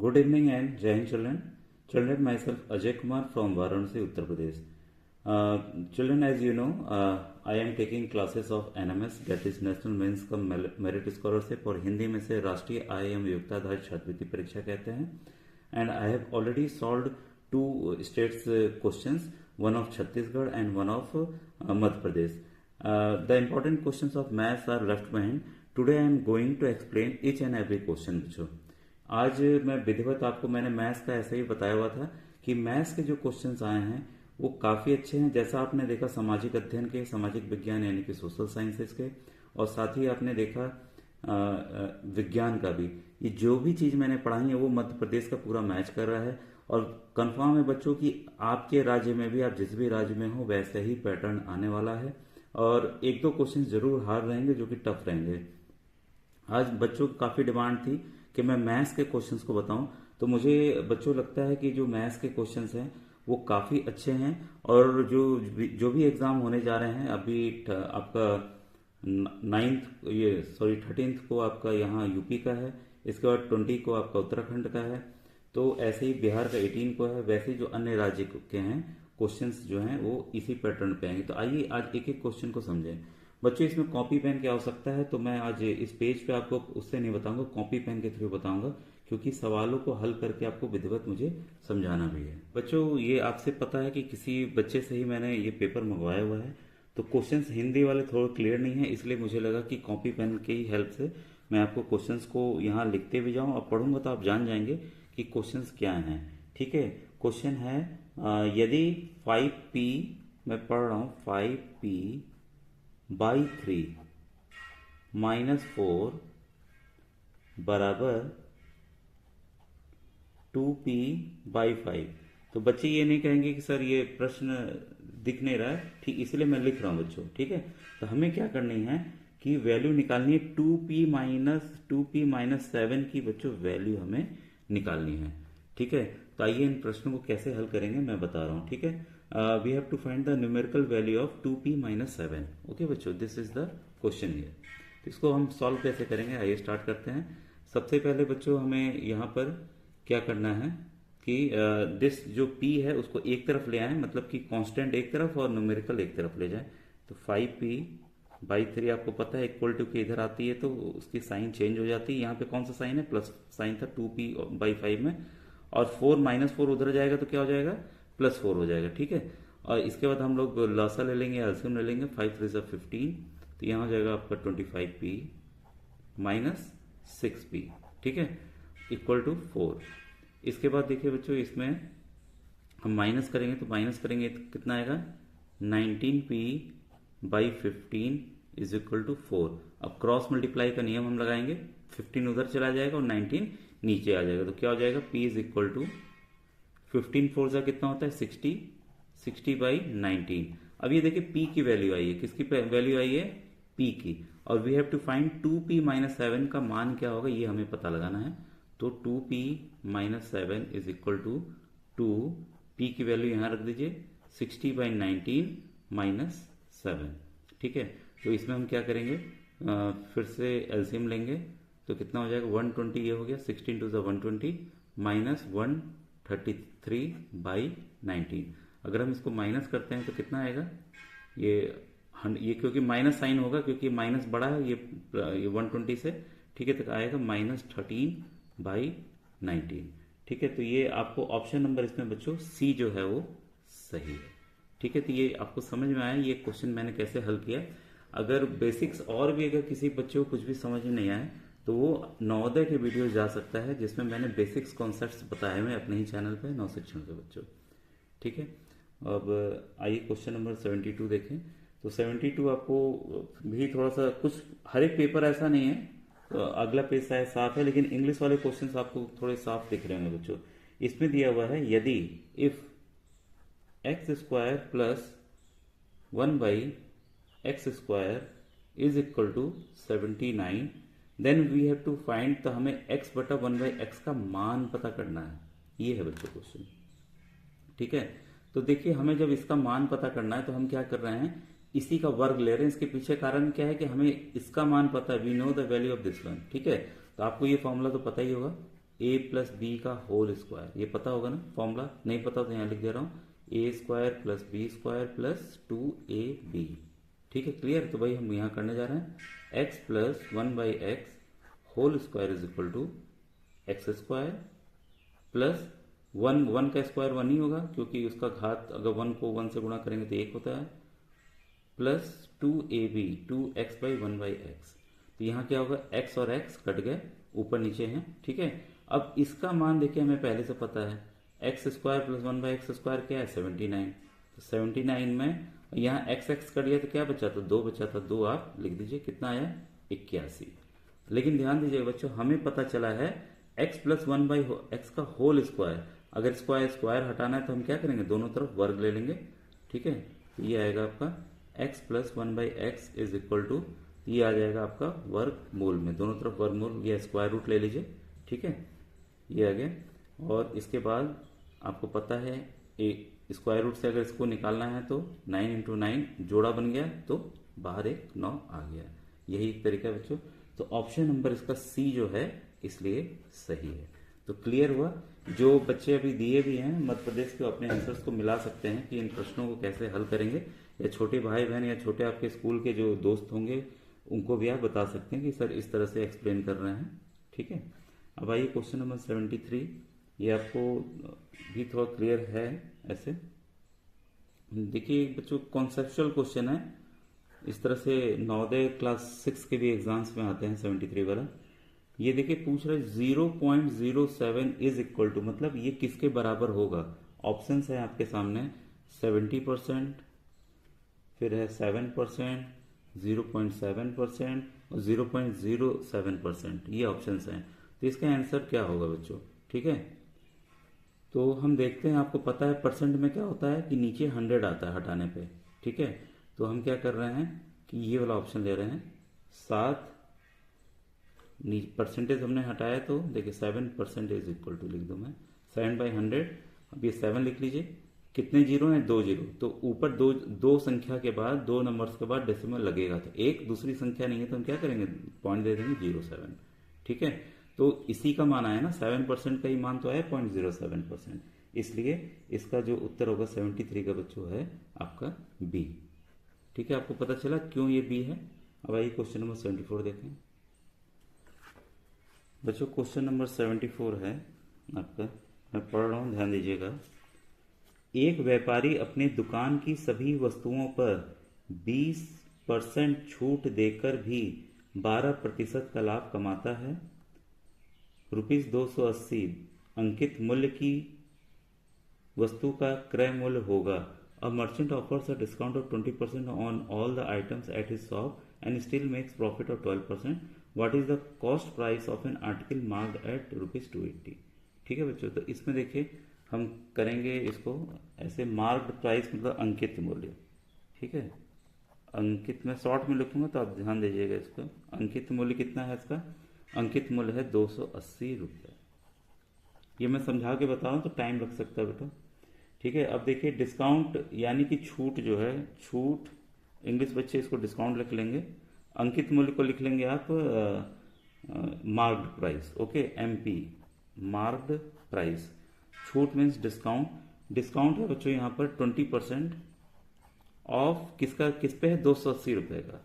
Good evening and Jai Hind children. Children, myself Ajay Kumar from Varanasi, Uttar Pradesh. Children, as you know, I am taking classes of NMS, that is National Men's Cum Merit Scholarship, और हिंदी में से राष्ट्रीय IIM योग्यता आधारित छात्रवृत्ति परीक्षा कहते हैं. And I have already solved two states questions, one of Chhattisgarh and one of Madhya Pradesh. The important questions of maths are left behind. Today I am going to explain each and every question बच्चों. आज मैं विधिवत आपको मैंने maths का ऐसे ही बताया हुआ था कि मैथ्स के जो क्वेश्चंस आए हैं वो काफ़ी अच्छे हैं. जैसा आपने देखा सामाजिक अध्ययन के, सामाजिक विज्ञान यानी कि सोशल साइंसेज के, और साथ ही आपने देखा विज्ञान का भी. ये जो भी चीज़ मैंने पढ़ाई है वो मध्य प्रदेश का पूरा मैच कर रहा है. और कंफर्म है बच्चों कि आपके राज्य में भी, आप जिस भी राज्य में हो, वैसे ही पैटर्न आने वाला है. और एक दो क्वेश्चन जरूर हार्ड रहेंगे जो कि टफ रहेंगे. आज बच्चों की काफ़ी डिमांड थी कि मैं मैथ्स के क्वेश्चंस को बताऊं, तो मुझे बच्चों लगता है कि जो मैथ्स के क्वेश्चंस हैं वो काफ़ी अच्छे हैं. और जो भी एग्ज़ाम होने जा रहे हैं अभी आपका 13th को आपका यहाँ यूपी का है, इसके बाद 20 को आपका उत्तराखंड का है, तो ऐसे ही बिहार का 18 को है. वैसे ही जो अन्य राज्य के हैं क्वेश्चंस जो हैं वो इसी पैटर्न पे आएंगे. तो आइए आज एक एक क्वेश्चन को समझें बच्चों. इसमें कॉपी पेन की आवश्यकता है, तो मैं आज इस पेज पे आपको उससे नहीं बताऊंगा, कॉपी पेन के थ्रू बताऊंगा, क्योंकि सवालों को हल करके आपको विधिवत मुझे समझाना भी है. बच्चों ये आपसे पता है कि किसी बच्चे से ही मैंने ये पेपर मंगवाया हुआ है, तो क्वेश्चंस हिंदी वाले थोड़े क्लियर नहीं है, इसलिए मुझे लगा कि कॉपी पेन की हेल्प से मैं आपको क्वेश्चंस को यहाँ लिखते भी जाऊँ और पढ़ूंगा तो आप जान जाएंगे कि क्वेश्चंस क्या हैं. ठीक है, क्वेश्चन है यदि 5p, मैं पढ़ रहा हूँ, 5p बाई 3 माइनस 4 बराबर 2p बाई 5. तो बच्चे ये नहीं कहेंगे कि सर ये प्रश्न दिख नहीं रहा है, ठीक, इसलिए मैं लिख रहा हूं बच्चों. ठीक है, तो हमें क्या करनी है कि वैल्यू निकालनी है 2p माइनस 7 की बच्चों वैल्यू हमें निकालनी है. ठीक है, तो आइए इन प्रश्नों को कैसे हल करेंगे मैं बता रहा हूं. ठीक है, we have to find the numerical value of 2p minus 7. Okay बच्चों, this is the question here. तो इसको हम सॉल्व कैसे करेंगे, आइए स्टार्ट करते हैं. सबसे पहले बच्चों हमें यहाँ पर क्या करना है कि दिस जो p है उसको एक तरफ ले आए, मतलब कि कांस्टेंट एक तरफ और न्यूमेरिकल एक तरफ ले जाए. तो 5p बाई 3 आपको पता है इक्वल टू के इधर आती है तो उसकी साइन चेंज हो जाती है. यहाँ पे कौन सा साइन है, प्लस साइन था 2p बाई 5 में, और 4 माइनस 4 उधर जाएगा तो क्या हो जाएगा, प्लस 4 हो जाएगा. ठीक है, और इसके बाद हम लोग लसा ले लेंगे, एलसीएम ले लेंगे. 5 3 जा 15, तो यहाँ हो जाएगा आपका 25p माइनस 6p. ठीक है, इक्वल टू 4. इसके बाद देखिए बच्चों इसमें हम माइनस करेंगे, तो माइनस करेंगे तो कितना आएगा, 19p by 15 is equal to 4. अब क्रॉस मल्टीप्लाई का नियम हम लगाएंगे, 15 उधर चला जाएगा और 19 नीचे आ जाएगा, तो क्या हो जाएगा, p इज इक्वल टू 15 4 जा कितना होता है 60 बाई 19. अब ये देखिए p की वैल्यू आई है, किसकी वैल्यू आई है, p की, और we have to find 2p minus 7 का मान क्या होगा ये हमें पता लगाना है. तो 2p minus 7 is equal to 2, p की वैल्यू यहां रख दीजिए, 60 बाई 19 माइनस 7. ठीक है, तो इसमें हम क्या करेंगे, फिर से एलसीएम लेंगे, तो कितना हो जाएगा 120, ये हो गया 16 टू 120 माइनस 133 बाई 19. अगर हम इसको माइनस करते हैं तो कितना आएगा, ये क्योंकि माइनस साइन होगा क्योंकि माइनस बड़ा है ये 120 से. ठीक है, तो आएगा माइनस 13 बाई 19. ठीक है, तो ये आपको ऑप्शन नंबर इसमें बच्चों सी जो है वो सही है. ठीक है, तो ये आपको समझ में आया ये क्वेश्चन मैंने कैसे हल किया. अगर बेसिक्स और भी अगर किसी बच्चे को कुछ भी समझ में नहीं आए तो वो नवोदय के वीडियो जा सकता है जिसमें मैंने बेसिक्स कॉन्सेप्ट्स बताए हुए अपने ही चैनल पे नव शिक्षण के बच्चों. ठीक है, अब आइए क्वेश्चन नंबर 72 देखें. तो 72 आपको भी थोड़ा सा कुछ, हर एक पेपर ऐसा नहीं है, तो अगला पेज शायद साफ है, लेकिन इंग्लिश वाले क्वेश्चंस आपको थोड़े साफ दिख रहे होंगे बच्चों. इसमें दिया हुआ है यदि if x square plus 1 by x square is equal to 79, then we have to find, तो हमें x बटा 1 बाई एक्स का मान पता करना है. ये है बच्चों क्वेश्चन. ठीक है, तो देखिए हमें जब इसका मान पता करना है तो हम क्या कर रहे हैं, इसी का वर्ग ले रहे हैं. इसके पीछे कारण क्या है कि हमें इसका मान पता है, we know the value of this one. ठीक है, तो आपको ये फॉर्मूला तो पता ही होगा, ए प्लस बी का होल स्क्वायर, ये पता होगा ना फॉर्मूला, नहीं पता तो यहाँ लिख दे रहा हूँ, A square plus B square plus 2ab। ठीक है, क्लियर। तो भाई हम यहाँ करने जा रहे हैं x plus 1/x whole square is equal to x square plus 1 का स्क्वायर 1 ही होगा क्योंकि उसका घात अगर 1 को 1 से गुणा करेंगे तो 1 होता है, प्लस 2ab 2x/1/x। तो यहाँ क्या होगा, x और x कट गए, ऊपर नीचे हैं। ठीक है, अब इसका मान देखिए हमें पहले से पता है, x square plus 1/x square क्या है 79। तो 79 में यहाँ x कट गया तो क्या बचा था, 2 बचा था, 2 आप लिख दीजिए, कितना आया 81। लेकिन ध्यान दीजिए बच्चों, हमें पता चला है x प्लस 1/x का होल स्क्वायर, अगर स्क्वायर स्क्वायर हटाना है तो हम क्या करेंगे, दोनों तरफ वर्ग ले लेंगे। ठीक है, तो ये आएगा आपका x plus 1/x is equal to, ये आ जाएगा आपका वर्गमूल में, दोनों तरफ वर्गमूल या स्क्वायर रूट ले लीजिए। ठीक है, ये आ गया। और इसके बाद आपको पता है स्क्वायर रूट से अगर इसको निकालना है तो 9 × 9 जोड़ा बन गया, तो बाहर एक 9 आ गया। यही एक तरीका है बच्चों। तो ऑप्शन नंबर इसका सी जो है इसलिए सही है। तो क्लियर हुआ। जो बच्चे अभी दिए भी हैं मध्य प्रदेश के, अपने आंसर्स को मिला सकते हैं कि इन प्रश्नों को कैसे हल करेंगे, या छोटे भाई बहन या छोटे आपके स्कूल के जो दोस्त होंगे उनको भी आप बता सकते हैं कि सर इस तरह से एक्सप्लेन कर रहे हैं। ठीक है, अब आइए क्वेश्चन नंबर 73। ये आपको भी थोड़ा क्लियर है ऐसे। देखिए बच्चों, कॉन्सेप्चुअल क्वेश्चन है, इस तरह से नवोदय क्लास 6 के भी एग्जाम्स में आते हैं 73 वाला। ये देखिए पूछ रहे 0.07 इज इक्वल टू, मतलब ये किसके बराबर होगा। ऑप्शंस है आपके सामने, 70%, फिर है 7%, 0.7% और 0.07%, ये ऑप्शंस हैं। तो इसका आंसर क्या होगा बच्चों। ठीक है, तो हम देखते हैं, आपको पता है परसेंट में क्या होता है कि नीचे 100 आता है हटाने पे। ठीक है, तो हम क्या कर रहे हैं कि ये वाला ऑप्शन ले रहे हैं, 7 परसेंटेज हमने हटाया, तो देखिए 7% इज इक्वल टू लिख दूं मैं 7/100। अब ये 7 लिख लीजिए, कितने जीरो हैं, 2 जीरो, तो ऊपर दो संख्या के बाद, 2 नंबर्स के बाद डेसिमल लगेगा, तो एक दूसरी संख्या नहीं है तो हम क्या करेंगे, पॉइंट दे देंगे 07। ठीक है, तो इसी का मान आया ना, 7% का ही मान तो आया 0.07%, इसलिए इसका जो उत्तर होगा 73 का बच्चों है आपका बी। ठीक है, आपको पता चला क्यों ये बी है। अब आइए क्वेश्चन नंबर 74 देखें बच्चों। क्वेश्चन नंबर 74 है आपका, मैं पढ़ रहा हूँ, ध्यान दीजिएगा। एक व्यापारी अपने दुकान की सभी वस्तुओं पर 20% छूट देकर भी 12% का लाभ कमाता है। ₹280 अंकित मूल्य की वस्तु का क्रय मूल्य होगा। A merchant offers a discount of 20% on all the items at his shop and still makes profit of 12%। What is the cost price of an article marked at ₹280। ठीक है बच्चों, तो इसमें देखिए हम करेंगे इसको ऐसे, मार्क्ड प्राइस मतलब अंकित मूल्य। ठीक है, अंकित में शॉर्ट में लिखूंगा तो आप ध्यान दीजिएगा इसको। अंकित मूल्य कितना है इसका, अंकित मूल्य है 280 रुपये। ये मैं समझा के बताऊं तो टाइम लग सकता है बेटा। ठीक है, अब देखिए डिस्काउंट यानी कि छूट जो है, छूट इंग्लिश बच्चे इसको डिस्काउंट लिख लेंगे, अंकित मूल्य को लिख लेंगे आप marked price. Okay, MP marked price, छूट मीन्स डिस्काउंट। डिस्काउंट है बच्चों यहाँ पर 20% ऑफ किसका, किस पे है, 280 रुपये का,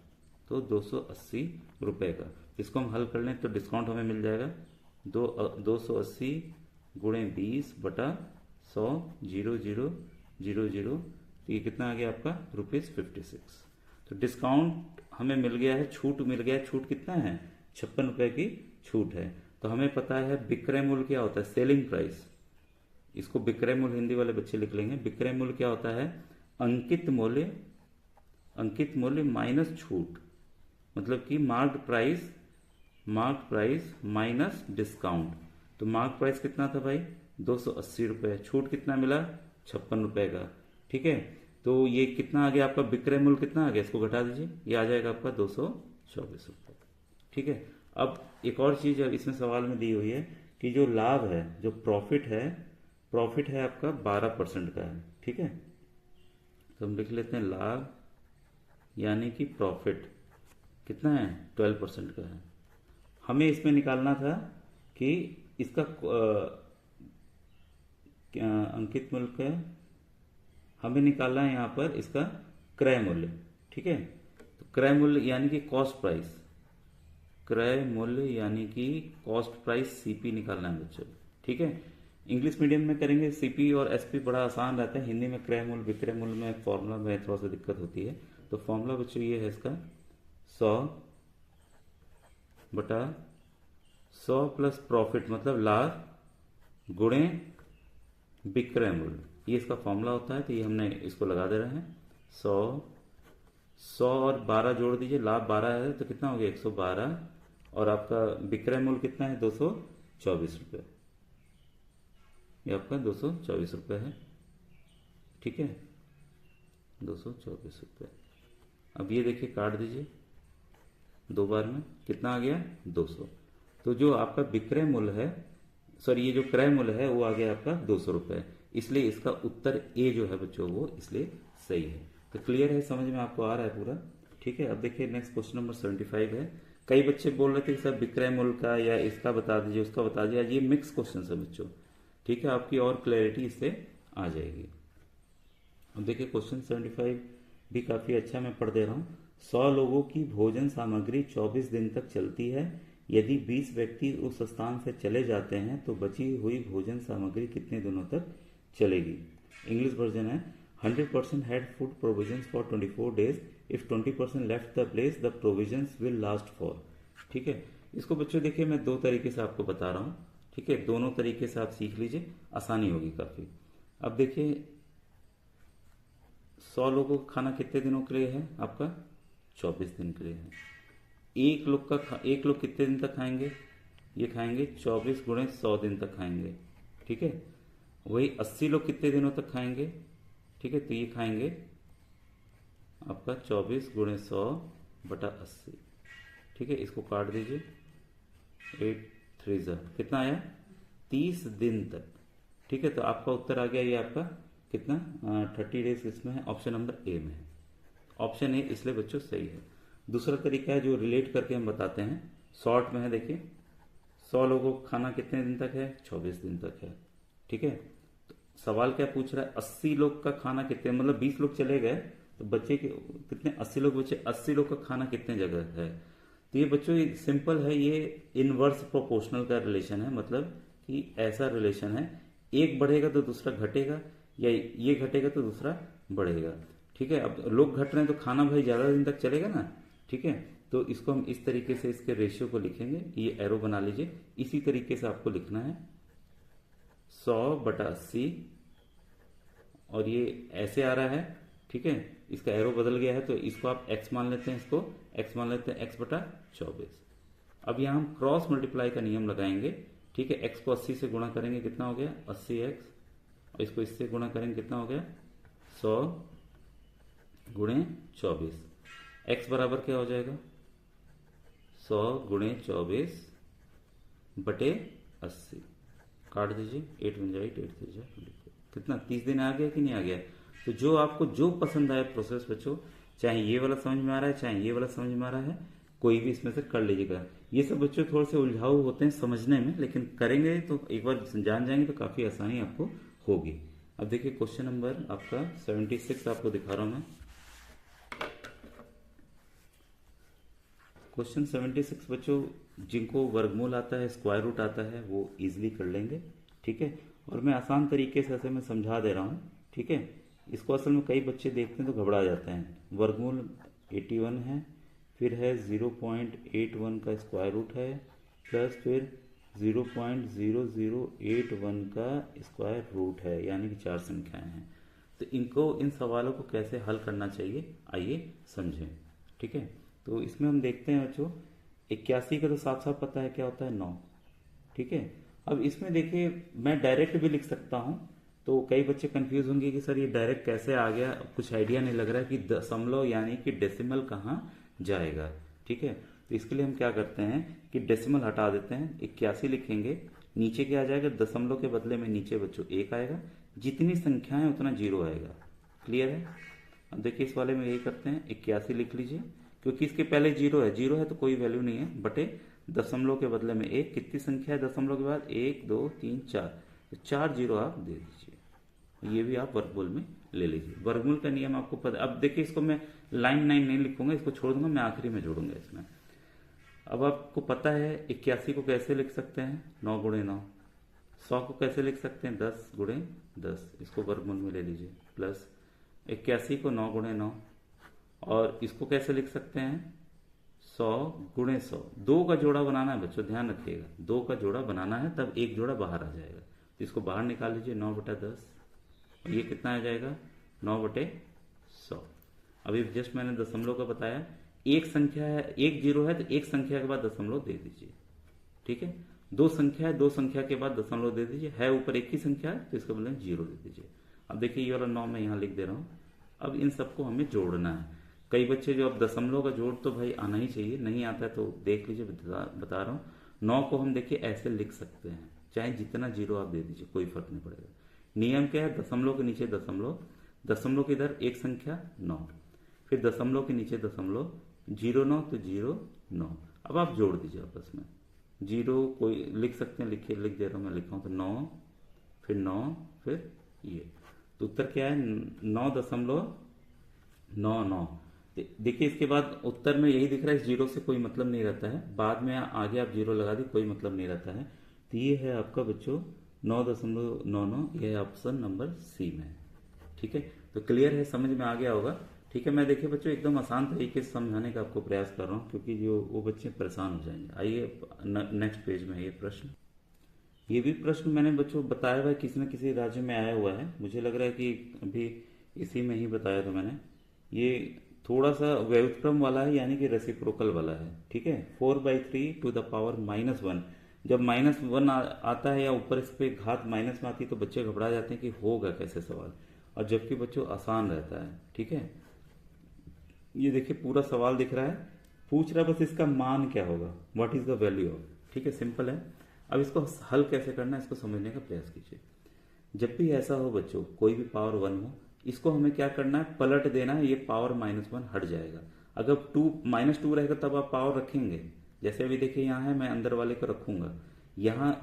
तो 280 रुपये का। इसको हम हल कर लें तो डिस्काउंट हमें मिल जाएगा 280 गुणे 20/100 0,000, तो ये कितना आ गया आपका ₹56। तो डिस्काउंट हमें मिल गया है, छूट मिल गया है, छूट कितना है 56 रुपये की छूट है। तो हमें पता है विक्रय मूल्य क्या होता है, सेलिंग प्राइस, इसको विक्रय मूल्य हिंदी वाले बच्चे लिख लेंगे। विक्रय मूल्य क्या होता है, अंकित मूल्य, अंकित मूल्य माइनस छूट, मतलब कि मार्क्ड प्राइस माइनस डिस्काउंट। तो मार्क प्राइस कितना था भाई 280 रुपये, छूट कितना मिला 56 रुपये का। ठीक है, तो ये कितना आ गया आपका, विक्रय मूल्य कितना आ गया, इसको घटा दीजिए, ये आ जाएगा आपका 224 रुपये। ठीक है, अब एक और चीज इसमें सवाल में दी हुई है कि जो लाभ है, जो प्रॉफिट है आपका 12% का है। ठीक है, तो हम लिख लेते हैं लाभ यानी कि प्रॉफिट कितना है 12% का है। हमें इसमें निकालना था कि इसका अंकित मूल्य का हमें निकालना है यहाँ पर इसका क्रय मूल्य। ठीक है, तो क्रय मूल्य यानी कि कॉस्ट प्राइस, क्रय मूल्य यानी कि कॉस्ट प्राइस सीपी निकालना है बच्चों। ठीक है, इंग्लिश मीडियम में करेंगे सीपी और एसपी बड़ा आसान रहता है, हिंदी में क्रय मूल्य विक्रय मूल्य में फॉर्मूला में थोड़ा सा दिक्कत होती है। तो फॉर्मूला बच्चों ये है इसका 100/100 प्लस प्रॉफिट मतलब लाभ गुणे विक्रय मूल्य, ये इसका फॉर्मूला होता है। तो ये हमने इसको लगा दे रहे हैं 100 और 12 जोड़ दीजिए, लाभ 12 है तो कितना हो गया 112, और आपका विक्रय मूल्य कितना है 224 रुपये, ये आपका 224 रुपये है। ठीक है, 224 रुपये। अब ये देखिए काट दीजिए 2 बार में, कितना आ गया 200। तो जो आपका विक्रय मूल्य है, सॉरी ये जो क्रय मूल्य है वो आ गया आपका 200 रुपये, इसलिए इसका उत्तर ए जो है बच्चों वो इसलिए सही है। तो क्लियर है, समझ में आपको आ रहा है पूरा। ठीक है, अब देखिए नेक्स्ट क्वेश्चन नंबर 75 है। कई बच्चे बोल रहे थे कि सर विक्रय मूल्य का या इसका बता दीजिए उसका बता दीजिए, ये मिक्स क्वेश्चन है बच्चों। ठीक है, आपकी और क्लैरिटी इससे आ जाएगी। अब देखिए क्वेश्चन 75 भी काफी अच्छा मैं पढ़ दे रहा हूँ। 100 लोगों की भोजन सामग्री 24 दिन तक चलती है। यदि 20 व्यक्ति उस स्थान से चले जाते हैं तो बची हुई भोजन सामग्री कितने दिनों तक चलेगी। इंग्लिश वर्जन है 100% had food provisions for 24 days. If 20% left the place, the provisions will last for। ठीक है, इसको बच्चों देखिए मैं दो तरीके से आपको बता रहा हूँ। ठीक है, दोनों तरीके से आप सीख लीजिए, आसानी होगी काफी। अब देखिए 100 लोगों का खाना कितने दिनों के लिए है आपका 24 दिन के लिए है। एक लोग कितने दिन तक खाएंगे, ये खाएंगे 24 गुणे 100 दिन तक खाएंगे। ठीक है, वही 80 लोग कितने दिनों तक खाएंगे। ठीक है, तो ये खाएंगे आपका 24 गुणे 100/80। ठीक है, इसको काट दीजिए 8 3 कितना आया 30 दिन तक। ठीक है, तो आपका उत्तर आ गया ये आपका कितना 30 डेज इसमें है, ऑप्शन नंबर ए में है। ऑप्शन ए इसलिए बच्चों सही है। दूसरा तरीका है जो रिलेट करके हम बताते हैं, शॉर्ट में है। देखिए 100 लोगों को खाना कितने दिन तक है 24 दिन तक है। ठीक है, तो सवाल क्या पूछ रहा है 80 लोग का खाना कितने, मतलब 20 लोग चले गए तो बच्चे के कितने 80 लोग बचे, 80 लोग का खाना कितने जगह है। तो ये बच्चों सिंपल है, ये इनवर्स प्रोपोर्शनल का रिलेशन है, मतलब कि ऐसा रिलेशन है एक बढ़ेगा तो दूसरा घटेगा, या ये घटेगा तो दूसरा बढ़ेगा। ठीक है, अब लोग घट रहे हैं तो खाना भाई ज्यादा दिन तक चलेगा ना। ठीक है, तो इसको हम इस तरीके से इसके रेशियो को लिखेंगे, ये एरो बना लीजिए। इसी तरीके से आपको लिखना है 100/80, और ये ऐसे आ रहा है। ठीक है, इसका एरो बदल गया है तो इसको आप x मान लेते हैं, इसको x मान लेते हैं x/24। अब यहां हम क्रॉस मल्टीप्लाई का नियम लगाएंगे। ठीक है, x को 80 से गुणा करेंगे कितना हो गया 80x, और इसको इससे गुणा करेंगे कितना हो गया 100 गुणे 24। x बराबर क्या हो जाएगा 100 गुणे 24/80। काट दीजिए 8 1 8 8 3 24, कितना 30 दिन आ गया कि नहीं आ गया। तो जो आपको जो पसंद आए प्रोसेस बच्चों, चाहे ये वाला समझ में आ रहा है चाहे ये वाला समझ में आ रहा है, कोई भी इसमें से कर लीजिएगा। ये सब बच्चों थोड़े से उलझाऊ होते हैं समझने में, लेकिन करेंगे तो एक बार जान जाएंगे तो काफी आसानी आपको होगी। अब देखिए क्वेश्चन नंबर आपका 76 आपको दिखा रहा हूं मैं। क्वेश्चन 76 बच्चों जिनको वर्गमूल आता है स्क्वायर रूट आता है वो इजीली कर लेंगे। ठीक है, और मैं आसान तरीके से ऐसे मैं समझा दे रहा हूँ। ठीक है, इसको असल में कई बच्चे देखते हैं तो घबरा जाते हैं। वर्गमूल 81 है, फिर है 0.81 का स्क्वायर रूट है, प्लस फिर 0.0081 का स्क्वायर रूट है, यानी कि 4 संख्याएं हैं। तो इन सवालों को कैसे हल करना चाहिए आइए समझें। ठीक है, तो इसमें हम देखते हैं बच्चों 81 का तो साफ साफ पता है क्या होता है 9। ठीक है, अब इसमें देखिए मैं डायरेक्ट भी लिख सकता हूं, तो कई बच्चे कंफ्यूज होंगे कि सर ये डायरेक्ट कैसे आ गया, कुछ आइडिया नहीं लग रहा है कि दशमलव यानी कि डेसिमल कहाँ जाएगा। ठीक है, तो इसके लिए हम क्या करते हैं कि डेसिमल हटा देते हैं, 81 लिखेंगे, नीचे क्या आ जाएगा दशमलव के बदले में नीचे बच्चों 1 आएगा, जितनी संख्या है उतना 0 आएगा। क्लियर है। अब देखिए इस वाले में यही करते हैं 81 लिख लीजिए, क्योंकि इसके पहले 0 है, 0 है तो कोई वैल्यू नहीं है, बटे दशमलव के बदले में एक, कितनी संख्या है दशमलव के बाद, 1 2 3 4, तो 4 जीरो आप दे दीजिए। ये भी आप वर्गमूल में ले लीजिए। वर्गमूल का नियम आपको पता। अब देखिए इसको मैं लाइन लाइन नहीं लिखूंगा, इसको छोड़ दूंगा, मैं आखिरी में जोड़ूंगा इसमें। अब आपको पता है 81 को कैसे लिख सकते हैं, 9 गुणे 9। 100 को कैसे लिख सकते हैं, 10 गुणे 10, इसको वर्गमूल में ले लीजिए। प्लस 81 को 9 गुणे 9, और इसको कैसे लिख सकते हैं, 100 गुणे 100। 2 का जोड़ा बनाना है बच्चों, ध्यान रखिएगा, 2 का जोड़ा बनाना है, तब एक जोड़ा बाहर आ जाएगा। तो इसको बाहर निकाल लीजिए, 9/10, ये कितना आ जाएगा, 9/100। अभी जस्ट मैंने दशमलव का बताया, एक संख्या है, एक जीरो है, तो एक संख्या के बाद दशमलव दे दीजिए, ठीक है। दो संख्या है, दो संख्या के बाद दशमलव दे दीजिए, है ऊपर एक ही संख्या है तो इसके बदले जीरो दे दीजिए। अब देखिए ये वाला 9 मैं यहाँ लिख दे रहा हूँ। अब इन सबको हमें जोड़ना है। कई बच्चे जो अब दशमलव का जोड़ तो भाई आना ही चाहिए, नहीं आता है तो देख लीजिए, बता रहा हूँ। 9 को हम देखिए ऐसे लिख सकते हैं, चाहे जितना जीरो आप दे दीजिए, कोई फर्क नहीं पड़ेगा। नियम क्या है, दशमलव के नीचे दशमलव, दशमलव के इधर एक संख्या 9, फिर दशमलव के नीचे दशमलव, 0 9 तो 0 9। अब आप जोड़ दीजिए आपस में, जीरो कोई लिख सकते हैं, लिखिए, लिख दे रहा हूँ, मैं लिखा हूँ, तो 9 फिर 9 फिर ये, तो उत्तर क्या है, 9.99। देखिए इसके बाद उत्तर में यही दिख रहा है, इस जीरो से कोई मतलब नहीं रहता है, बाद में आगे आप जीरो लगा दी, कोई मतलब नहीं रहता है। तो ये है आपका बच्चों 9.99, यह ऑप्शन नंबर सी में, ठीक है। तो क्लियर है, समझ में आ गया होगा, ठीक है। मैं देखिए बच्चों एकदम आसान तरीके से समझाने का आपको प्रयास कर रहा हूँ, क्योंकि जो वो बच्चे परेशान हो जाएंगे। आइए नेक्स्ट पेज में है ये प्रश्न। ये भी प्रश्न मैंने बच्चों बताया हुआ है, किसी न किसी राज्य में आया हुआ है, मुझे लग रहा है कि अभी इसी में ही बताया था मैंने। ये थोड़ा सा व्युत्क्रम वाला है, यानी कि रेसिप्रोकल वाला है, ठीक है। 4/3 टू द पावर -1। जब -1 आता है या ऊपर इस पे घात माइनस में आती है तो बच्चे घबरा जाते हैं कि होगा कैसे सवाल, और जबकि बच्चों आसान रहता है, ठीक है। ये देखिए पूरा सवाल दिख रहा है, पूछ रहा है बस इसका मान क्या होगा, what is the value of, ठीक है, सिंपल है। अब इसको हल कैसे करना है, इसको समझने का प्रयास कीजिए। जब भी ऐसा हो बच्चों, कोई भी पावर 1 हो, इसको हमें क्या करना है, पलट देना है, ये पावर -1 हट जाएगा। अगर -2 रहेगा तब आप पावर रखेंगे, जैसे अभी देखिए यहाँ है, मैं अंदर वाले को रखूंगा, यहाँ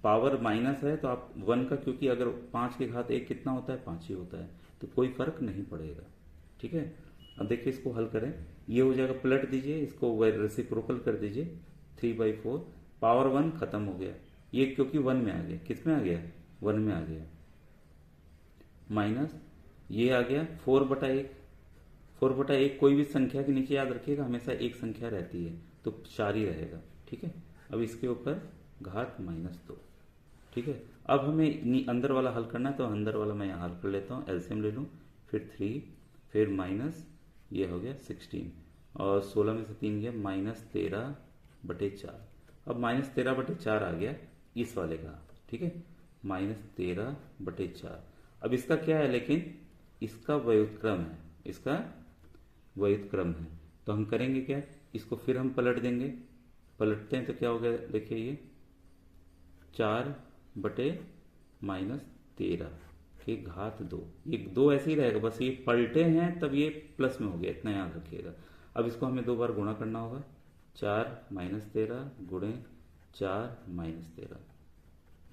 पावर माइनस है तो आप 1 का, क्योंकि अगर 5 की घात 1 कितना होता है, 5 ही होता है, तो कोई फर्क नहीं पड़ेगा, ठीक है। अब देखिए इसको हल करें, ये हो जाएगा, पलट दीजिए इसको, रेसिप्रोकल कर दीजिए, 3/4, पावर 1 खत्म हो गया, ये क्योंकि 1 में आ गया, किस में आ गया, 1 में आ गया, माइनस ये आ गया 4/1। 4/1 कोई भी संख्या के नीचे याद रखिएगा हमेशा एक संख्या रहती है, तो 4 ही रहेगा, ठीक है। अब इसके ऊपर घात -2, ठीक है। अब हमें अंदर वाला हल करना है, तो अंदर वाला मैं यहाँ हल कर लेता हूँ, एलसीएम ले लूँ, फिर 3, फिर माइनस ये हो गया 16, और 16 में से 3 गया, -13/4। अब -13/4 आ गया इस वाले का, ठीक है, -13/4। अब इसका क्या है, लेकिन इसका व्युत्क्रम है, इसका व्युत्क्रम है, तो हम करेंगे क्या, इसको फिर हम पलट देंगे, पलटते हैं तो क्या हो गया, देखिए ये 4/-13 की घात 2, ये 2 ऐसे ही रहेगा, बस ये पलटे हैं तब ये प्लस में हो गया, इतना याद रखिएगा। अब इसको हमें 2 बार गुणा करना होगा, 4 -13 गुणे 4 -13,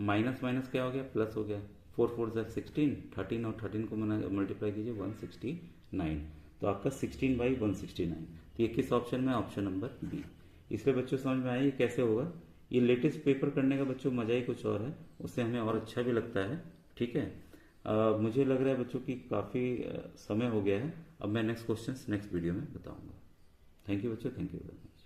माइनस माइनस क्या हो गया, प्लस हो गया, 4 4 16, 13 और 13 को मल्टीप्लाई कीजिए, 169, तो आपका 16/169। तो ये किस ऑप्शन में, ऑप्शन नंबर बी। इसलिए बच्चों समझ में आया ये कैसे होगा। ये लेटेस्ट पेपर करने का बच्चों मजा ही कुछ और है, उससे हमें और अच्छा भी लगता है, ठीक है। मुझे लग रहा है बच्चों की काफ़ी समय हो गया है। अब मैं नेक्स्ट क्वेश्चन नेक्स्ट वीडियो में बताऊंगा। थैंक यू बच्चों, थैंक यू वेरी मच।